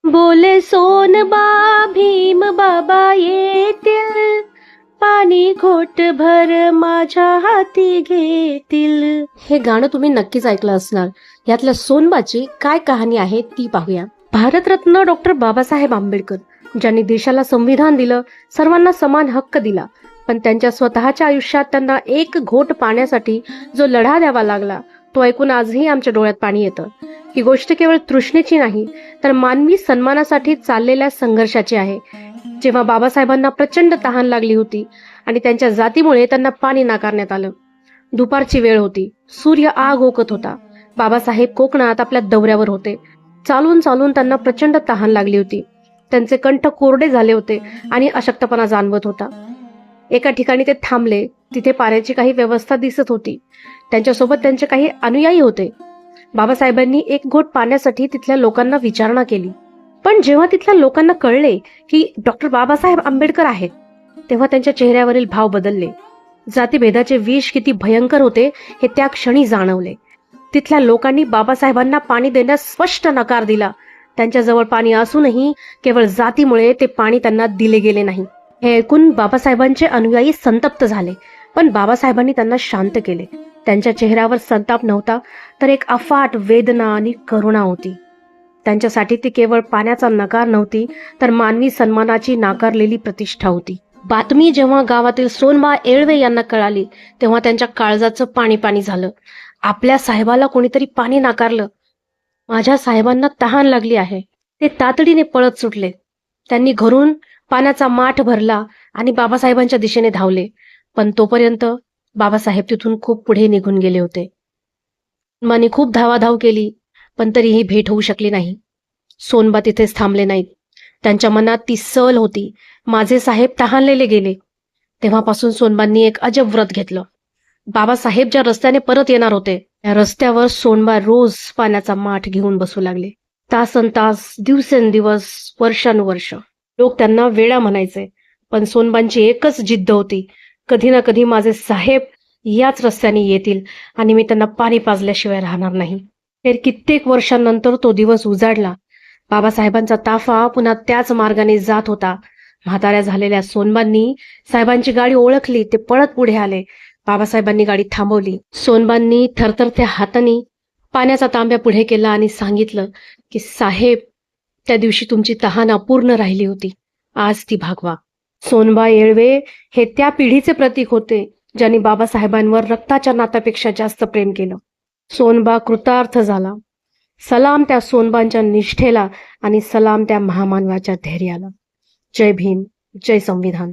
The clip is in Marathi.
बोले सोनबा भीम बाबा येतील, पाणी घोटभर माझ्या हाती घेतील. हे गाणं तुम्ही नक्कीच ऐकलं असणार. यातल्या सोनबाची काय कहाणी आहे ती पाहूया. भारतरत्न डॉक्टर बाबासाहेब आंबेडकर, ज्यांनी देशाला संविधान दिलं, सर्वांना समान हक्क दिला, पण त्यांच्या स्वतःच्या आयुष्यात त्यांना एक घोट पाण्यासाठी जो लढा द्यावा लागला, तो ऐकून आजही आमच्या डोळ्यात पाणी येतं. ही गोष्ट केवळ तृष्णेची नाही, तर मानवी सन्मानासाठी चाललेल्या संघर्षाची आहे. जेव्हा बाबासाहेबांना प्रचंड तहान लागली होती आणि त्यांच्या जातीमुळे त्यांना पाणी नाकारण्यात आलं. दुपारची वेळ होती, सूर्य आग ओकत होता. बाबासाहेब कोकणात आपल्या दौऱ्यावर होते. चालून चालून त्यांना प्रचंड तहान लागली होती. त्यांचे कंठ कोरडे झाले होते आणि अशक्तपणा जाणवत होता. एका ठिकाणी ते थांबले. तिथे पाण्याची काही व्यवस्था दिसत होती. त्यांच्यासोबत त्यांचे काही अनुयायी होते. बाबासाहेबांनी एक घोट पाण्यासाठी तिथल्या लोकांना विचारणा केली. पण जेव्हा तिथल्या लोकांना कळले की डॉक्टर बाबासाहेब आंबेडकर आहेत, तेव्हा त्यांच्या चेहऱ्यावरील भाव बदलले. जातीभेदाचे विष किती भयंकर होते हे त्या क्षणी जाणवले. तिथल्या लोकांनी बाबासाहेबांना पाणी देण्यास स्पष्ट नकार दिला. त्यांच्याजवळ पाणी असूनही केवळ जातीमुळे ते पाणी त्यांना दिले गेले नाही. हे ऐकून बाबासाहेबांचे अनुयायी संतप्त झाले, पण बाबासाहेबांनी त्यांना शांत केले. त्यांच्या चेहऱ्यावर संताप नव्हता, तर एक अफाट वेदना आणि करुणा होती. त्यांच्यासाठी ती केवळ पाण्याचा नकार नव्हती, तर मानवी सन्मानाची नाकारलेली प्रतिष्ठा होती. बातमी जेव्हा गावातील सोनबा येळवे यांना कळाली, तेव्हा त्यांच्या काळजाचं पाणी पाणी झालं. आपल्या साहेबाला कोणीतरी पाणी नाकारलं. माझ्या साहेबांना तहान लागली आहे. ते तातडीने पळत सुटले. त्यांनी घरून पाण्याचा माठ भरला आणि बाबासाहेबांच्या दिशेने धावले. पण तोपर्यंत बाबासाहेब तिथून खूप पुढे निघून गेले होते. मानी खूप धावाधाव केली, पण तरीही भेट होऊ शकली नाही. सोनबा तिथेच थांबले नाहीत. त्यांच्या मनात ती सल होती. माझे साहेब तहानलेले गेले. तेव्हापासून सोनबांनी एक अजब व्रत घेतलं. बाबासाहेब ज्या रस्त्याने परत येणार होते, त्या रस्त्यावर सोनबा रोज पाण्याचा माठ घेऊन बसू लागले. तासनतास, दिवसेंदिवस, वर्षानुवर्ष लोक त्यांना वेडा म्हणायचे, पण सोनबांची एकच जिद्द होती, कधी ना कधी माझे साहेब याच रस्त्याने येतील आणि मी त्यांना पाणी पाजल्याशिवाय राहणार नाही. तर कित्येक वर्षांनंतर तो दिवस उजाडला. बाबासाहेबांचा ताफा पुन्हा त्याच मार्गाने जात होता. म्हाताऱ्या झालेल्या सोनबांनी साहेबांची गाडी ओळखली. ते पळत पुढे आले. बाबासाहेबांनी गाडी थांबवली. सोनबांनी थरथरत्या हाताने पाण्याचा तांब्या पुढे केला आणि सांगितलं की साहेब, त्या दिवशी तुमची तहान अपूर्ण राहिली होती, आज ती भागवा. सोनबा येळवे हे त्या पिढीचे प्रतीक होते, ज्यांनी बाबासाहेबांवर रक्ताच्या नात्यापेक्षा जास्त प्रेम केलं. सोनबा कृतार्थ झाला. सलाम त्या सोनबांच्या निष्ठेला आणि सलाम त्या महामानवाच्या धैर्याला. जय भीम, जय संविधान.